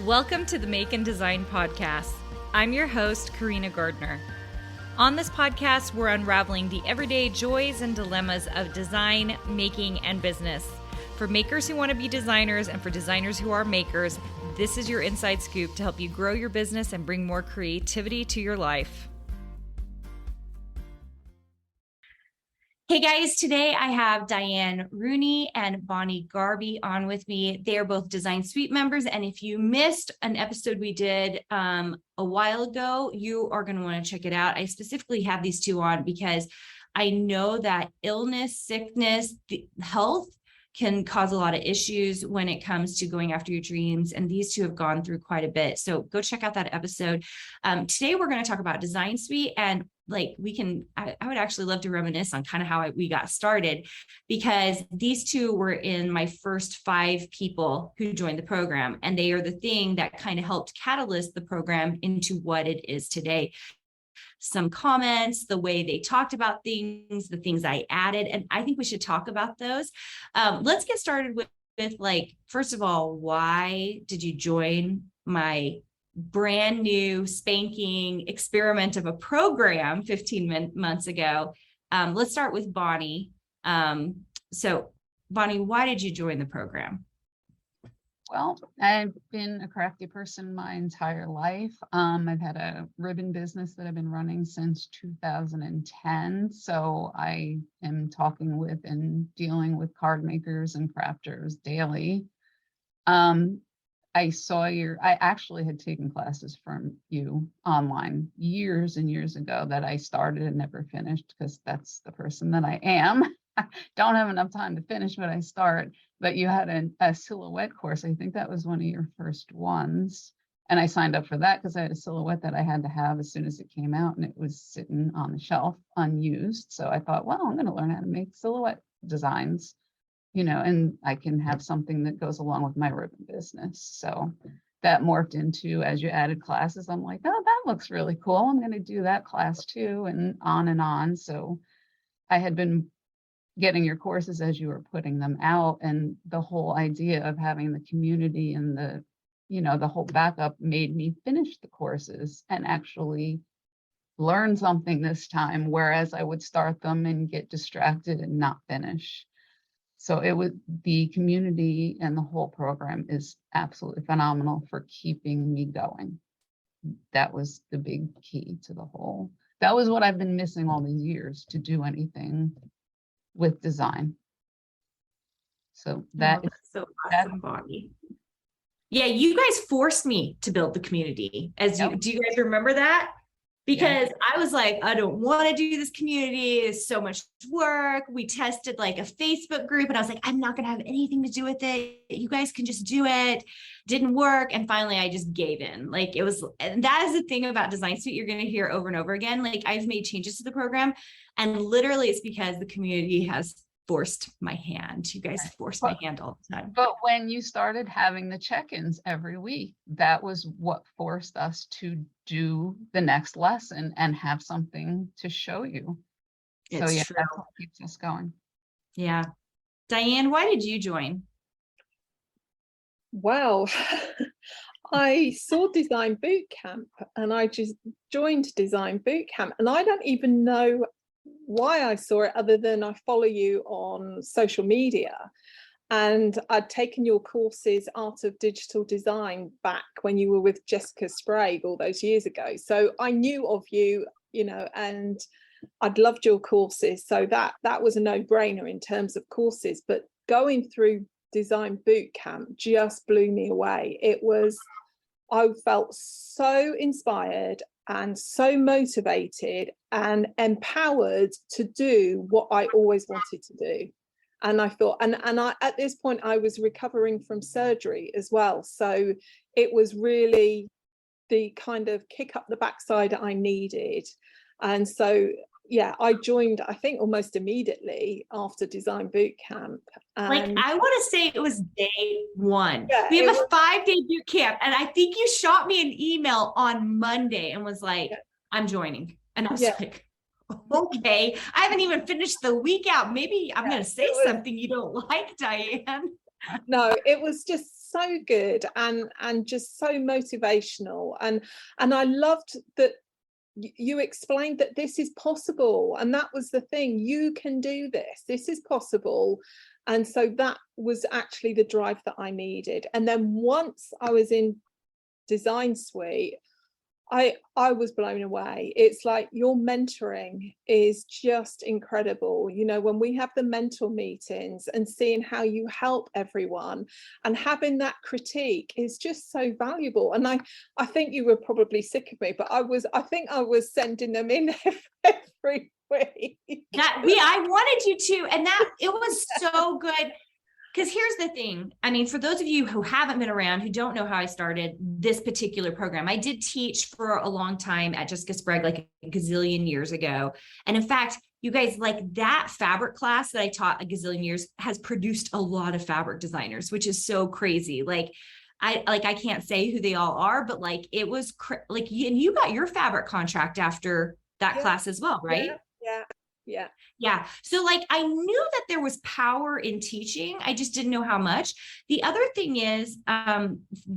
Welcome to the Make and Design Podcast. I'm your host, Carina Gardner. On this podcast, we're unraveling the everyday joys and dilemmas of design, making, and business. For makers who want to be designers and for designers who are makers, this is your inside scoop to help you grow your business and bring more creativity to your life. Hey guys, today I have Diane Rooney and Bonnie Garby on with me. They are both Design Suite members, and if you missed an episode we did a while ago, you are going to want to check it out. I specifically have these two on because I know that illness, sickness, health can cause a lot of issues when it comes to going after your dreams, and these two have gone through quite a bit. So go check out that episode. Today we're going to talk about Design Suite, and I would actually love to reminisce on kind of how we got started, because these two were in my first 5 people who joined the program, and they are the thing that kind of helped catalyst the program into what it is today. Some comments, the way they talked about things, the things I added, and I think we should talk about those. Let's get started with first of all, why did you join my brand new spanking experiment of a program 15 months ago? Let's start with Bonnie. So Bonnie, why did you join the program? Well, I've been a crafty person my entire life. I've had a ribbon business that I've been running since 2010. So I am talking with and dealing with card makers and crafters daily. I actually had taken classes from you online years and years ago that I started and never finished, because that's the person that I am. I don't have enough time to finish what I start. But you had a silhouette course. I think that was one of your first ones. And I signed up for that because I had a silhouette that I had to have as soon as it came out, and it was sitting on the shelf unused. So I thought, well, I'm going to learn how to make silhouette designs, and I can have something that goes along with my ribbon business. So that morphed into, as you added classes, I'm like, oh, that looks really cool. I'm going to do that class too, and on and on. So I had been getting your courses as you were putting them out, and the whole idea of having the community and the whole backup made me finish the courses and actually learn something this time, whereas I would start them and get distracted and not finish. So the community and the whole program is absolutely phenomenal for keeping me going. That was the big key to the whole. That was what I've been missing all these years, to do anything with design. So that's so awesome, Bonnie. Yeah, you guys forced me to build the community. Do you guys remember that? Because I was like, I don't want to do this community. It's so much work. We tested like a Facebook group, and I was like, I'm not going to have anything to do with it. You guys can just do it. Didn't work. And finally, I just gave in. And that is the thing about Design Suite you're going to hear over and over again. Like, I've made changes to the program, and literally it's because the community has forced my hand. You guys forced my hand all the time. But when you started having the check-ins every week, that was what forced us to do the next lesson and have something to show you. True. That's what keeps us going. Yeah. Diane, why did you join? Well, I saw Design Bootcamp and I just joined Design Bootcamp, and I don't even know why I saw it other than I follow you on social media, and I'd taken your courses, Art of Digital Design, back when you were with Jessica Sprague all those years ago. So I knew of you, and I'd loved your courses. So that was a no-brainer in terms of courses. But going through Design Bootcamp just blew me away. I felt so inspired and so motivated and empowered to do what I always wanted to do. And I thought, and I, at this point, I was recovering from surgery as well. So it was really the kind of kick up the backside I needed. And so, yeah, I joined, I think, almost immediately after Design Bootcamp. I want to say it was day 1. Yeah, we have a 5-day boot camp, and I think you shot me an email on Monday and was like, I'm joining. And I was like, okay, I haven't even finished the week out. Maybe I'm going to say something you don't like, Diane. No, it was just so good and just so motivational, and I loved that you explained that this is possible, and that was the thing, you can do this is possible. And so that was actually the drive that I needed. And then once I was in Design Suite, I was blown away. It's like your mentoring is just incredible. You know, when we have the mentor meetings and seeing how you help everyone and having that critique is just so valuable. And I think you were probably sick of me, but I think I was sending them in every week. I wanted you to, and that it was so good. Because here's the thing. I mean, for those of you who haven't been around, who don't know how I started this particular program, I did teach for a long time at Jessica Sprague, like a gazillion years ago. And in fact, you guys, like that fabric class that I taught a gazillion years has produced a lot of fabric designers, which is so crazy. Like I can't say who they all are, but like it was like, and you got your fabric contract after that class as well, right? Yeah. So like, I knew that there was power in teaching. I just didn't know how much. The other thing is,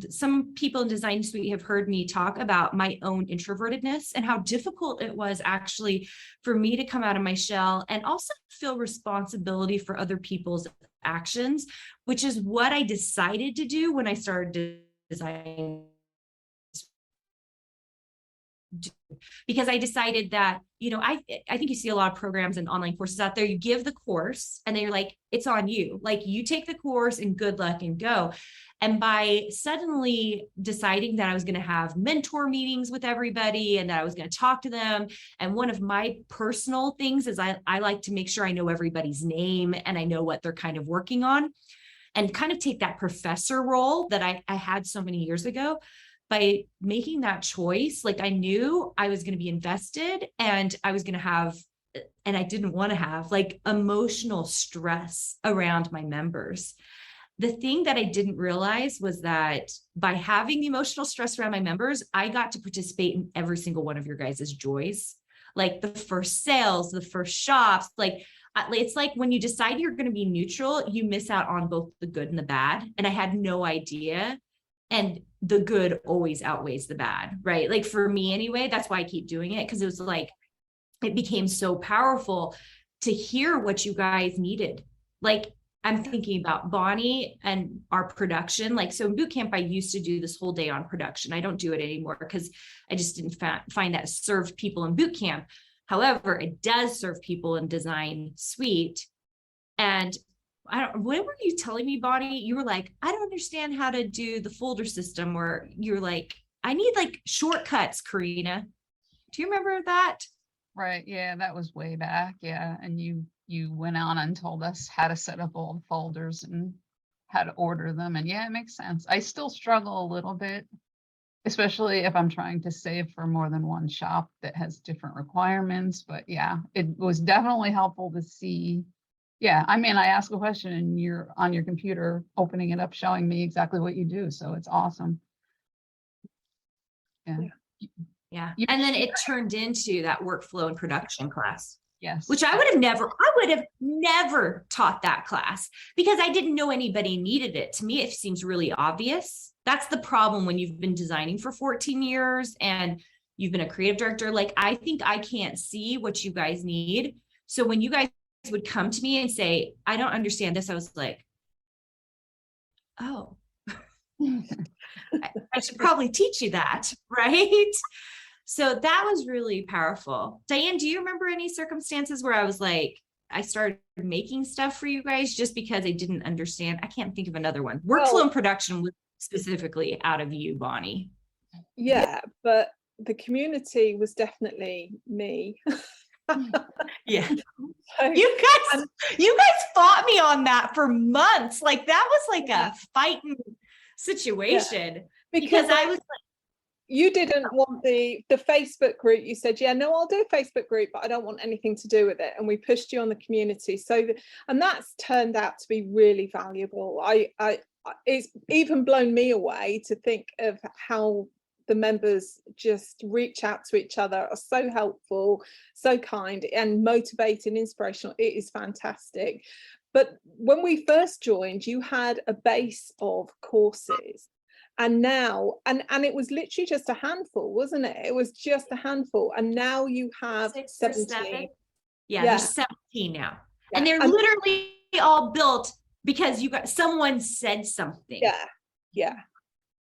some people in Design Suite have heard me talk about my own introvertedness and how difficult it was actually for me to come out of my shell and also feel responsibility for other people's actions, which is what I decided to do when I started designing. Because I decided that, you know, I think you see a lot of programs and online courses out there. You give the course and then you're like, it's on you. Like you take the course and good luck and go. And by suddenly deciding that I was going to have mentor meetings with everybody and that I was going to talk to them. And one of my personal things is I like to make sure I know everybody's name and I know what they're kind of working on and kind of take that professor role that I had so many years ago. By making that choice, like I knew I was going to be invested and I was going to have, and I didn't want to have like emotional stress around my members. The thing that I didn't realize was that by having the emotional stress around my members, I got to participate in every single one of your guys' joys, like the first sales, the first shops, like it's like when you decide you're going to be neutral, you miss out on both the good and the bad. And I had no idea. And the good always outweighs the bad, right? Like for me anyway, that's why I keep doing it. Cause it was like, it became so powerful to hear what you guys needed. Like I'm thinking about Bonnie and our production. Like, so in boot camp, I used to do this whole day on production. I don't do it anymore because I just didn't find that served people in boot camp. However, it does serve people in Design Suite. And what were you telling me, Bonnie? You were like, I don't understand how to do the folder system, or you're like, I need like shortcuts, Carina. Do you remember that? Right. Yeah, that was way back. Yeah. And you went on and told us how to set up all the folders and how to order them. And yeah, it makes sense. I still struggle a little bit, especially if I'm trying to save for more than one shop that has different requirements. But yeah, it was definitely helpful to see. Yeah, I mean, I ask a question and you're on your computer opening it up, showing me exactly what you do. So it's awesome. Yeah. And then it turned into that workflow and production class. Yes. Which I would have never taught that class because I didn't know anybody needed it. To me, it seems really obvious. That's the problem when you've been designing for 14 years and you've been a creative director. Like, I think I can't see what you guys need. So when you guys would come to me and say, I don't understand this, I was like, oh, I should probably teach you that, right? So that was really powerful. Diane, do you remember any circumstances where I was like, I started making stuff for you guys just because I didn't understand? I can't think of another one. Workflow and production was specifically out of you, Bonnie. Yeah, but the community was definitely me. Yeah. You guys fought me on that for months. Like that was like a fighting situation because I was like, you didn't want the Facebook group. You said, yeah, no, I'll do a Facebook group, but I don't want anything to do with it. And we pushed you on the community. So, and that's turned out to be really valuable. It's even blown me away to think of how the members just reach out to each other, are so helpful, so kind and motivating, inspirational. It is fantastic. But when we first joined, you had a base of courses. And now, and it was literally just a handful, wasn't it? It was just a handful. And now you have 6 or 17. 7. Yeah, Yeah. there's 17 now. Yeah. And they're And- literally all built because someone said something. Yeah, yeah.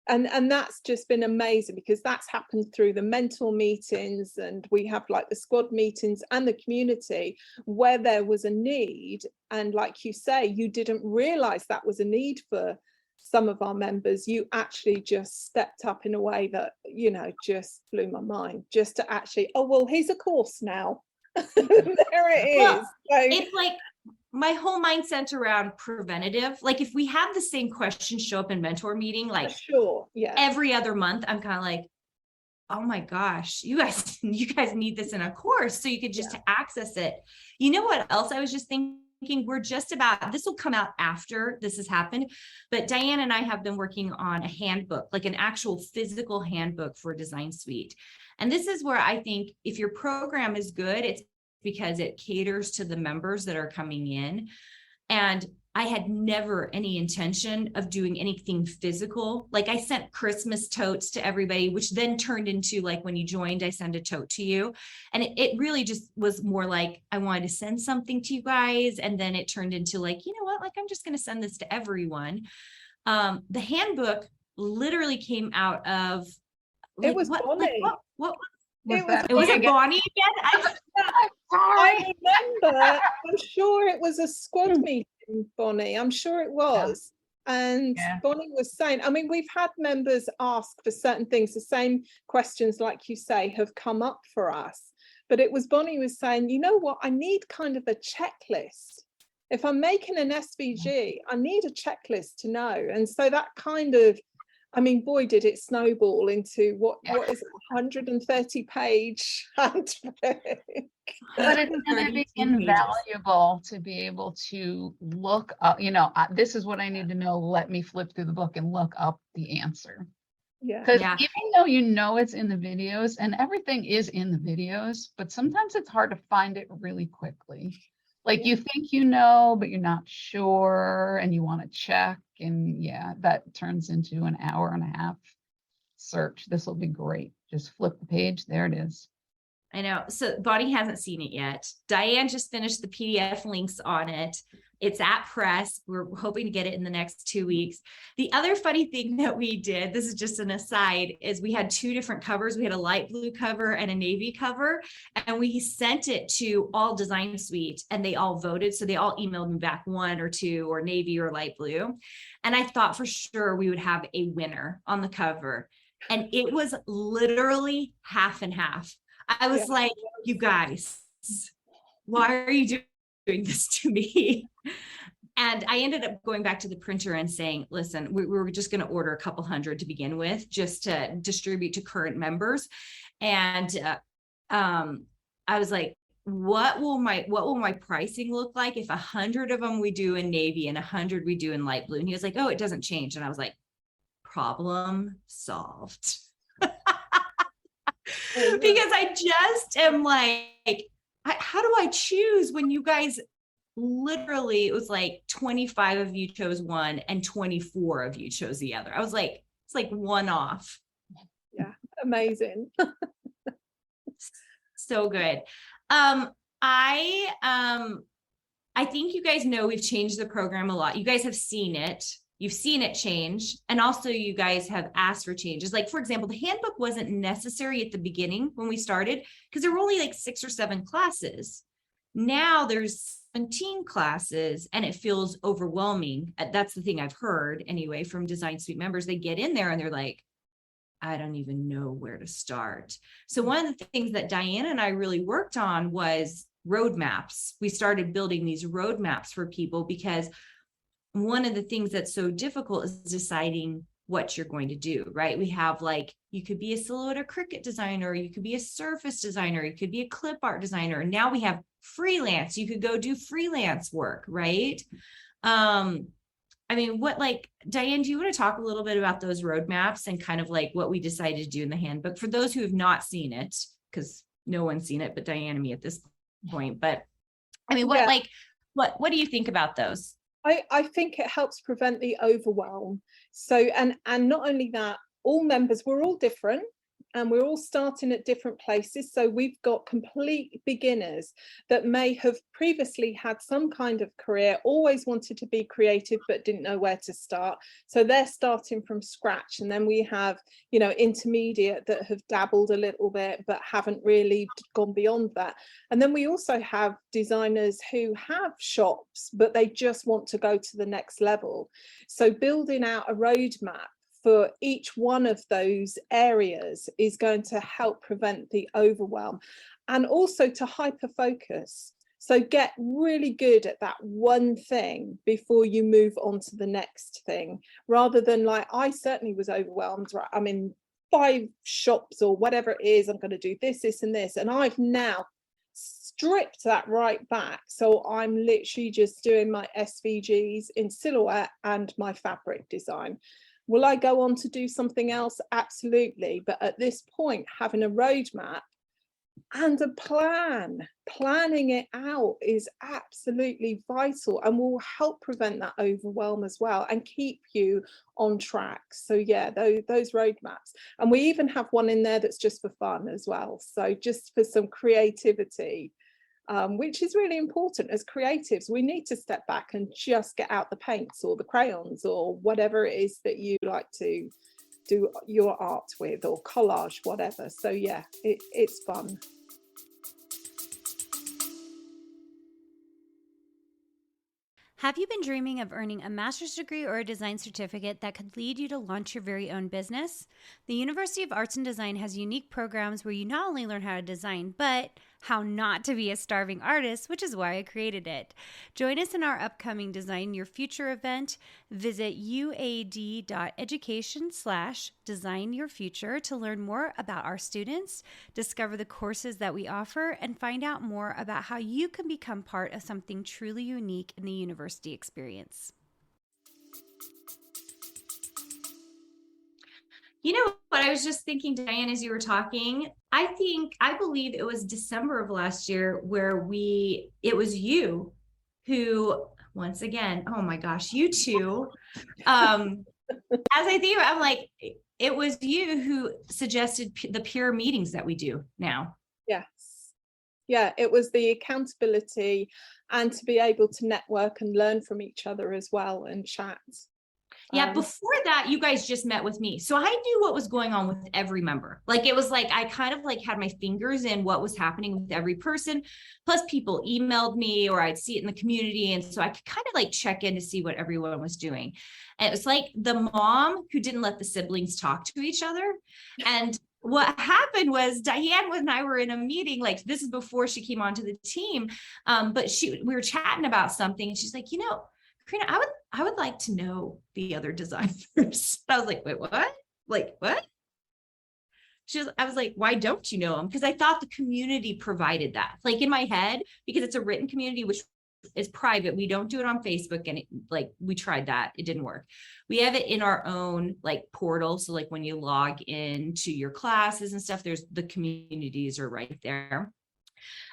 And that's just been amazing, because that's happened through the mentor meetings, and we have like the squad meetings and the community where there was a need. And like you say, you didn't realize that was a need for some of our members. You actually just stepped up in a way that, you know, just blew my mind, just to actually, oh, well, here's a course now. There it is. Well, So, it's like my whole mindset around preventative. Like if we have the same questions show up in mentor meeting, for like sure, yeah. every other month, I'm kind of like, oh my gosh, you guys need this in a course so you could just access it. You know what else I was just thinking? We're just about, this will come out after this has happened, but Diane and I have been working on a handbook, like an actual physical handbook for Design Suite. And this is where I think if your program is good, it's because it caters to the members that are coming in. And I had never any intention of doing anything physical. Like I sent Christmas totes to everybody, which then turned into, like, when you joined, I send a tote to you. And it really just was more like, I wanted to send something to you guys. And then it turned into like, you know what, like, I'm just going to send this to everyone. The handbook literally came out of, like, It was Bonnie. it was a Bonnie again? I remember, I'm sure it was a squad meeting, Bonnie. I'm sure it was. And Bonnie was saying, I mean, we've had members ask for certain things, the same questions, like you say, have come up for us. But it was Bonnie was saying, you know what, I need kind of a checklist. If I'm making an SVG, I need a checklist to know. And so that kind of, I mean, boy, did it snowball into what is it, 130 page handbook. But it's going to be invaluable to be able to look up, you know, this is what I need to know. Let me flip through the book and look up the answer. Yeah. Because even though you know it's in the videos, and everything is in the videos, but sometimes it's hard to find it really quickly. Like you think you know, but you're not sure, and you want to check. And that turns into an hour and a half search. This will be great. Just flip the page. There it is. I know. So Bonnie hasn't seen it yet. Diane just finished the PDF links on it. It's at press. We're hoping to get it in the next 2 weeks. The other funny thing that we did, this is just an aside, is we had 2 different covers. We had a light blue cover and a navy cover, and we sent it to all Design Suite and they all voted. So they all emailed me back 1 or 2 or navy or light blue. And I thought for sure we would have a winner on the cover. And it was literally half and half. I was like, you guys, why are you doing this to me? And I ended up going back to the printer and saying, listen, we were just going to order a couple hundred to begin with, just to distribute to current members. And I was like, what will my pricing look like if 100 of them we do in navy and 100 we do in light blue? And he was like, oh, it doesn't change. And I was like, problem solved. Because I just am like, how do I choose when you guys literally, it was like 25 of you chose one and 24 of you chose the other. I was like, it's like one off. Yeah, amazing. So good. I think you guys know we've changed the program a lot. You guys have seen it. You've seen it change. And also you guys have asked for changes. Like, for example, the handbook wasn't necessary at the beginning when we started because there were only like 6 or 7 classes. Now there's 17 classes and it feels overwhelming. That's the thing I've heard anyway from Design Suite members. They get in there and they're like, I don't even know where to start. So one of the things that Diane and I really worked on was roadmaps. We started building these roadmaps for people because one of the things that's so difficult is deciding what you're going to do, right? We have like, you could be a silhouette or Cricut designer, you could be a surface designer, you could be a clip art designer. And now we have freelance, you could go do freelance work, right? I mean, Diane, do you want to talk a little bit about those roadmaps and kind of like what we decided to do in the handbook for those who have not seen it, because no one's seen it but Diane and me at this point. But I mean, What do you think about those? I think it helps prevent the overwhelm. So, and not only that, all members, we're all different and we're all starting at different places. So we've got complete beginners that may have previously had some kind of career, always wanted to be creative, but didn't know where to start. So they're starting from scratch. And then we have, you know, intermediate that have dabbled a little bit, but haven't really gone beyond that. And then we also have designers who have shops, but they just want to go to the next level. So building out a roadmap for each one of those areas is going to help prevent the overwhelm, and also to hyper focus. So get really good at that one thing before you move on to the next thing, rather than, like, I certainly was overwhelmed, right? I'm in 5 shops or whatever it is, I'm going to do this, this and this, and I've now stripped that right back. So I'm literally just doing my SVGs in silhouette and my fabric design. Will I go on to do something else? Absolutely. But at this point, having a roadmap and a plan, planning it out is absolutely vital and will help prevent that overwhelm as well and keep you on track. So yeah, those roadmaps. And we even have one in there that's just for fun as well. So just for some creativity, which is really important. As creatives, we need to step back and just get out the paints or the crayons or whatever it is that you like to do your art with, or collage, whatever. So yeah, it's fun. Have you been dreaming of earning a master's degree or a design certificate that could lead you to launch your very own business? The University of Arts and Design has unique programs where you not only learn how to design, but how not to be a starving artist, which is why I created it. Join us in our upcoming Design Your Future event. Visit uad.education/designyourfuture to learn more about our students, discover the courses that we offer, and find out more about how you can become part of something truly unique in the university experience. You know what I was just thinking, Diane, as you were talking? I believe it was December of last year where it was you who, once again, oh my gosh, you two. As I think about it, I'm like, it was you who suggested the peer meetings that we do now. Yes. Yeah, it was the accountability and to be able to network and learn from each other as well and chat. Yeah, before that, you guys just met with me. So I knew what was going on with every member. Like, it was like, I kind of like had my fingers in what was happening with every person. Plus people emailed me or I'd see it in the community. And so I could kind of like check in to see what everyone was doing. And it was like the mom who didn't let the siblings talk to each other. And what happened was Diane and I were in a meeting, like this is before she came onto the team. But we were chatting about something and she's like, Carina, I would like to know the other designers. I was like, wait, what? Like, what? I was like, why don't you know them? Because I thought the community provided that. Like in my head, because it's a written community, which is private. We don't do it on Facebook. And we tried that. It didn't work. We have it in our own like portal. So like when you log into your classes and stuff, the communities are right there.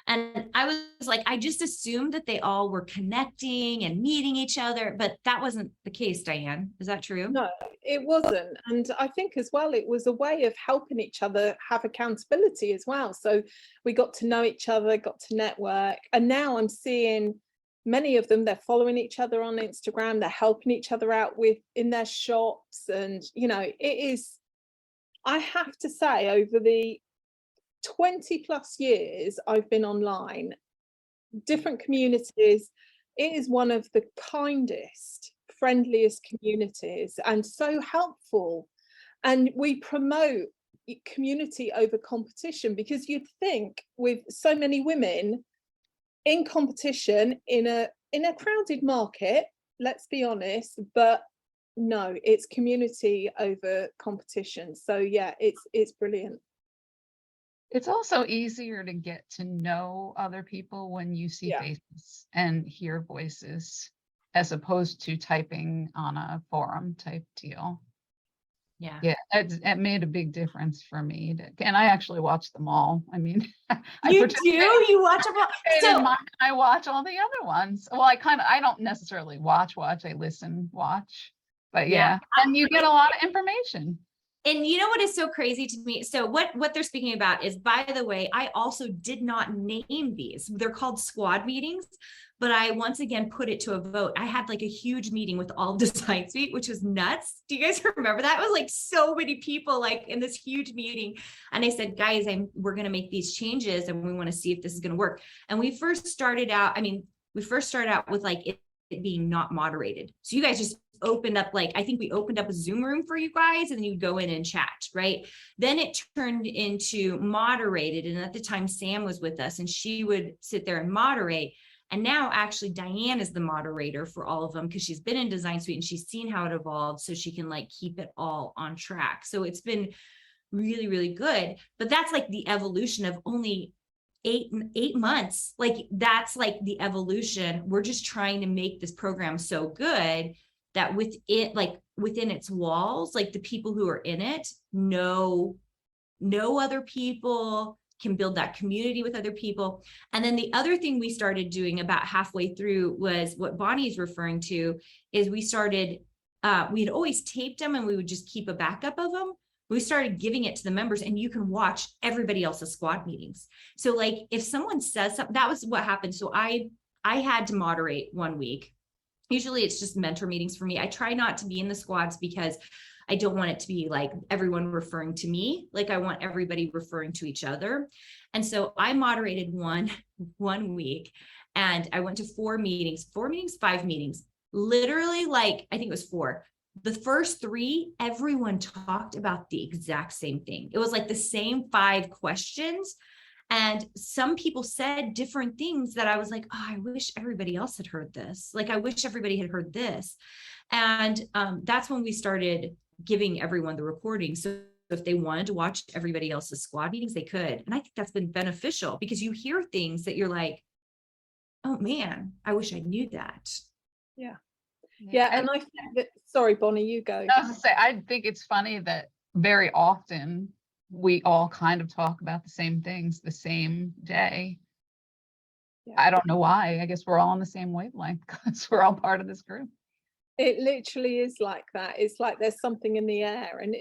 And I was like, I just assumed that they all were connecting and meeting each other, but that wasn't the case, Diane. Is that true? No, it wasn't. And I think as well, it was a way of helping each other have accountability as well. So we got to know each other, got to network. And now I'm seeing many of them, they're following each other on Instagram, they're helping each other out in their shops. And, it is, I have to say, over the 20 plus years I've been online, different communities, it is one of the kindest, friendliest communities and so helpful. And we promote community over competition, because you'd think with so many women in competition in a crowded market, let's be honest, but no, it's community over competition. So yeah, it's brilliant. It's also easier to get to know other people when you see faces and hear voices, as opposed to typing on a forum type deal. Yeah. Yeah, it made a big difference for me. And I actually watched them all. I mean, I You participated do? You watch them all? in So, mine, I watch all the other ones. Well, I don't necessarily watch, I watch. But yeah. yeah, and you get a lot of information. And you know what is so crazy to me? So what they're speaking about is, by the way, I also did not name these. They're called squad meetings, but I once again put it to a vote. I had like a huge meeting with all of Design Suite, which was nuts. Do you guys remember that? It was like so many people like in this huge meeting. And I said, guys, we're going to make these changes and we want to see if this is going to work. And we first started out with like it being not moderated. So you guys just opened up, like, I think we opened up a Zoom room for you guys and then you'd go in and chat, right? Then it turned into moderated. And at the time, Sam was with us and she would sit there and moderate. And now actually Diane is the moderator for all of them because she's been in Design Suite and she's seen how it evolved, so she can like keep it all on track. So it's been really, really good. But that's like the evolution of only eight months. Like that's like the evolution. We're just trying to make this program so good that within its walls, like the people who are in it know other people, can build that community with other people. And then the other thing we started doing about halfway through was what Bonnie's referring to, is we started, we'd always taped them and we would just keep a backup of them. We started giving it to the members and you can watch everybody else's squad meetings. So like if someone says something, that was what happened. So I had to moderate one week. Usually it's just mentor meetings for me. I try not to be in the squads because I don't want it to be like everyone referring to me. Like I want everybody referring to each other. And so I moderated one week and I went to 5 meetings, literally like, I think it was 4. The first 3, everyone talked about the exact same thing. It was like the same 5 questions. And some people said different things that I was like, oh, I wish everybody else had heard this. Like, I wish everybody had heard this. And that's when we started giving everyone the recording. So if they wanted to watch everybody else's squad meetings, they could. And I think that's been beneficial because you hear things that you're like, oh man, I wish I knew that. Yeah. Yeah. And I think that, sorry, Bonnie, you go. I was gonna say, I think it's funny that very often we all kind of talk about the same things the same day. Yeah. I don't know why. I guess we're all on the same wavelength because we're all part of this group. It literally is like that. It's like there's something in the air, and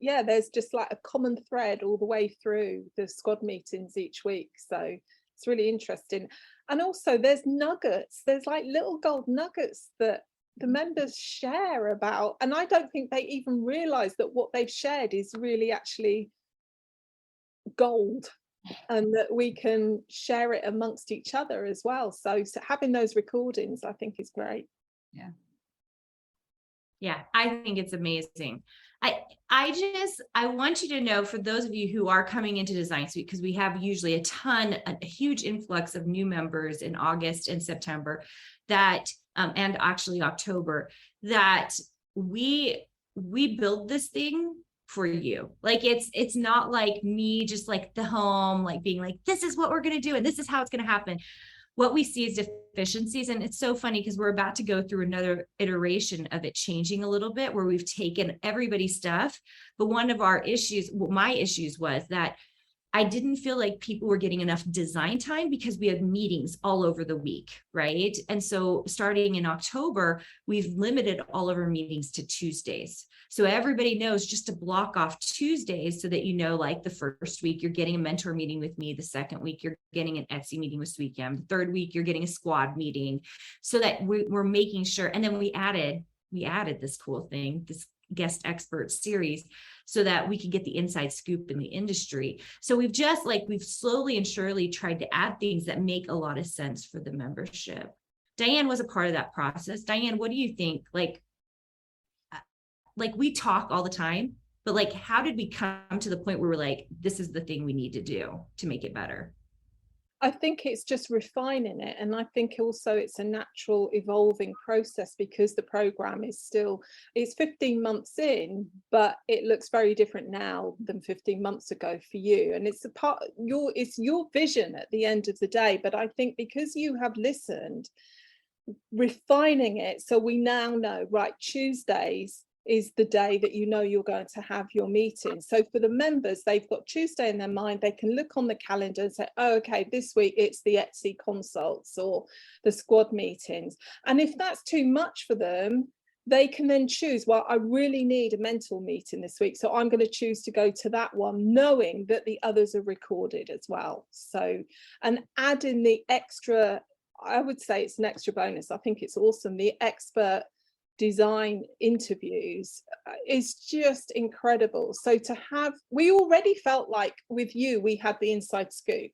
there's just like a common thread all the way through the squad meetings each week. So it's really interesting. And also there's nuggets, there's like little gold nuggets that the members share about, and I don't think they even realize that what they've shared is really actually gold, and that we can share it amongst each other as well. So having those recordings, I think, is great. Yeah, I think it's amazing. I want you to know, for those of you who are coming into Design Suite, because we have usually a huge influx of new members in August and September, that and actually October, that we build this thing for you. Like it's not like me just like the home, like being like, this is what we're going to do and this is how it's going to happen. What we see is deficiencies. And it's so funny because we're about to go through another iteration of it changing a little bit, where we've taken everybody's stuff. But one of our issues, my issues, was that I didn't feel like people were getting enough design time because we had meetings all over the week, right? And so starting in October, we've limited all of our meetings to Tuesdays. So everybody knows just to block off Tuesdays so that, you know, like the first week you're getting a mentor meeting with me, the second week you're getting an Etsy meeting with SweetCam, the third week you're getting a squad meeting, so that we're making sure. And then we added this cool thing, this guest expert series, so that we could get the inside scoop in the industry. So we've slowly and surely tried to add things that make a lot of sense for the membership. Diane was a part of that process. Diane, what do you think? Like we talk all the time, but like, how did we come to the point where we're like, this is the thing we need to do to make it better? I think it's just refining it. And I think also it's a natural evolving process, because the program is it's 15 months in, but it looks very different now than 15 months ago for you. And it's it's your vision at the end of the day. But I think because you have listened, refining it, so we now know, right, Tuesdays is the day that you know you're going to have your meeting. So for the members, they've got Tuesday in their mind. They can look on the calendar and say, oh, okay, this week it's the Etsy consults or the squad meetings. And if that's too much for them, they can then choose, well, I really need a mental meeting this week, so I'm going to choose to go to that one, knowing that the others are recorded as well. So, and adding the extra, I would say it's an extra bonus. I think it's awesome. The expert design interviews is just incredible. So to have, we already felt like with you, we had the inside scoop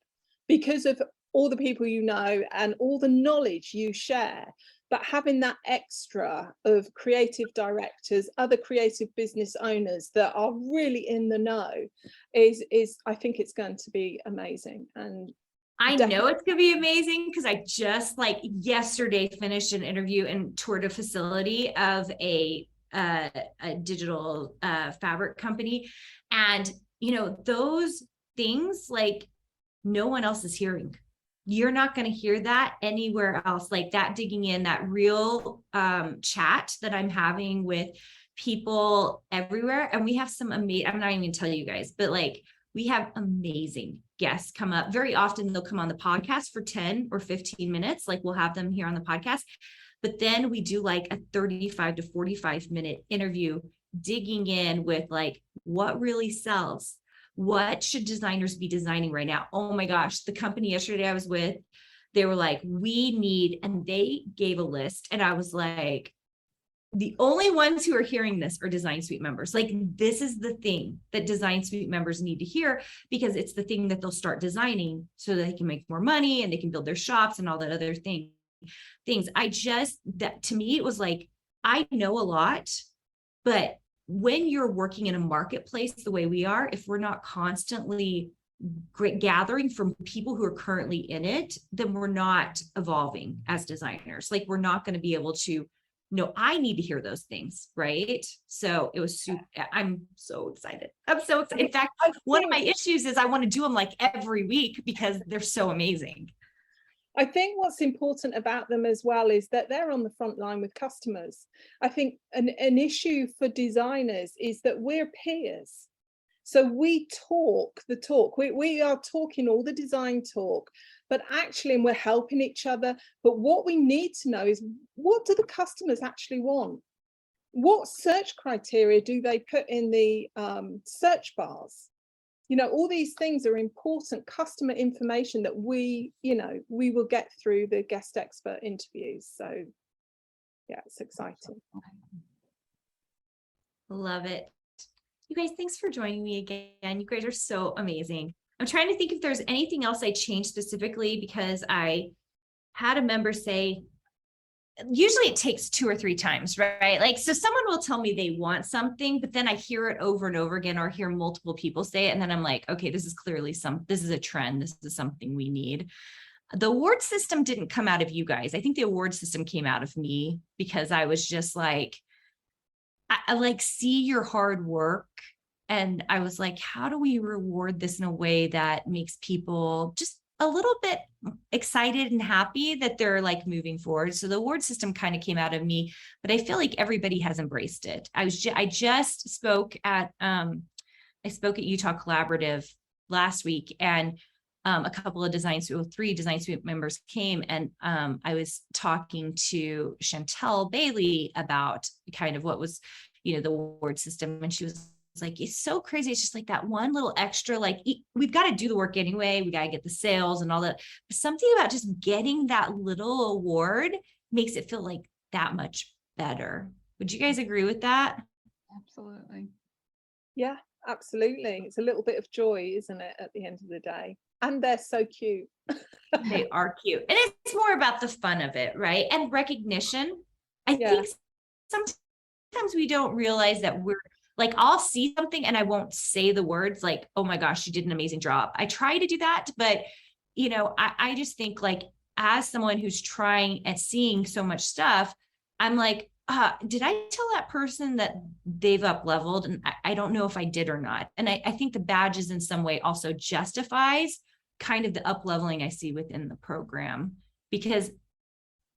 because of all the people you know and all the knowledge you share. But having that extra of creative directors, other creative business owners that are really in the know is I think it's going to be amazing. And I know it's going to be amazing because I just like yesterday finished an interview and toured a facility of a digital fabric company. And, you know, those things like no one else is hearing. You're not going to hear that anywhere else, like that digging in, that real chat that I'm having with people everywhere. And we have some amazing, I'm not even going to tell you guys, but like we have amazing guests come up. Very often they'll come on the podcast for 10 or 15 minutes. Like we'll have them here on the podcast, but then we do like a 35 to 45-minute interview digging in with like what really sells. What should designers be designing right now? Oh my gosh, the company yesterday I was with, they were like, we need, and they gave a list. And I was like, the only ones who are hearing this are Design Suite members. Like this is the thing that Design Suite members need to hear because it's the thing that they'll start designing so that they can make more money and they can build their shops and all that other things. That to me, it was like, I know a lot, but when you're working in a marketplace the way we are, if we're not constantly gathering from people who are currently in it, then we're not evolving as designers. Like we're not going to be able to, no, I need to hear those things, right? So it was super, I'm so excited. I'm so excited. In fact, one of my issues is I want to do them like every week because they're so amazing. I think what's important about them as well is that they're on the front line with customers. I think an issue for designers is that we're peers. So we talk the talk. We are talking all the design talk, but actually, and we're helping each other. But what we need to know is, what do the customers actually want? What search criteria do they put in the search bars? You know, all these things are important customer information that we will get through the guest expert interviews. So yeah, it's exciting. Love it. You guys, thanks for joining me again. You guys are so amazing. I'm trying to think if there's anything else I changed specifically because I had a member say, usually it takes 2 or 3 times, right? Like, so someone will tell me they want something, but then I hear it over and over again, or hear multiple people say it. And then I'm like, okay, this is clearly this is a trend. This is something we need. The award system didn't come out of you guys. I think the award system came out of me because I was just like, I like see your hard work. And I was like, how do we reward this in a way that makes people just a little bit excited and happy that they're like moving forward? So the award system kind of came out of me, but I feel like everybody has embraced it. I just spoke at Utah Collaborative last week, and a couple of 3 Design Suite members came, and I was talking to Chantel Bailey about kind of what was, the award system, and she was like, it's so crazy. It's just like that one little extra, like we've got to do the work anyway. We got to get the sales and all that. But something about just getting that little award makes it feel like that much better. Would you guys agree with that? Absolutely. Yeah, absolutely. It's a little bit of joy, isn't it, at the end of the day? And they're so cute. They are cute. And it's more about the fun of it, right? And recognition. I think sometimes we don't realize that we're like, I'll see something and I won't say the words like, oh my gosh, you did an amazing job. I try to do that, but I just think like, as someone who's trying at seeing so much stuff, I'm like, did I tell that person that they've up leveled? And I don't know if I did or not. And I think the badges in some way also justifies kind of the up leveling I see within the program, because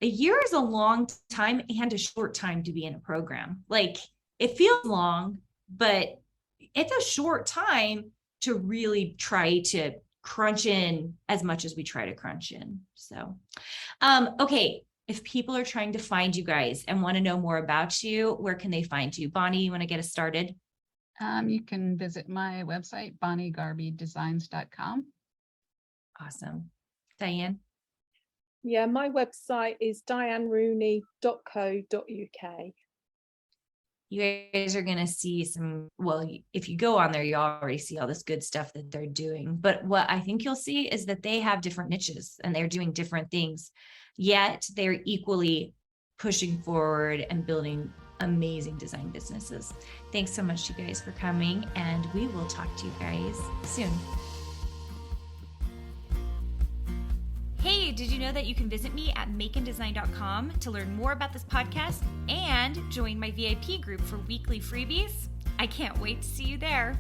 a year is a long time and a short time to be in a program. Like, it feels long, but it's a short time to really try to crunch in as much as we try to crunch in. So, okay. If people are trying to find you guys and want to know more about you, where can they find you? Bonnie, you want to get us started? You can visit my website, bonniegarbydesigns.com. Awesome. Diane? Yeah, my website is dianerooney.co.uk. You guys are going to see some, well, if you go on there, you already see all this good stuff that they're doing. But what I think you'll see is that they have different niches and they're doing different things, yet they're equally pushing forward and building amazing design businesses. Thanks so much, you guys, for coming, and we will talk to you guys soon. Hey, did you know that you can visit me at makeanddesign.com to learn more about this podcast and join my VIP group for weekly freebies? I can't wait to see you there.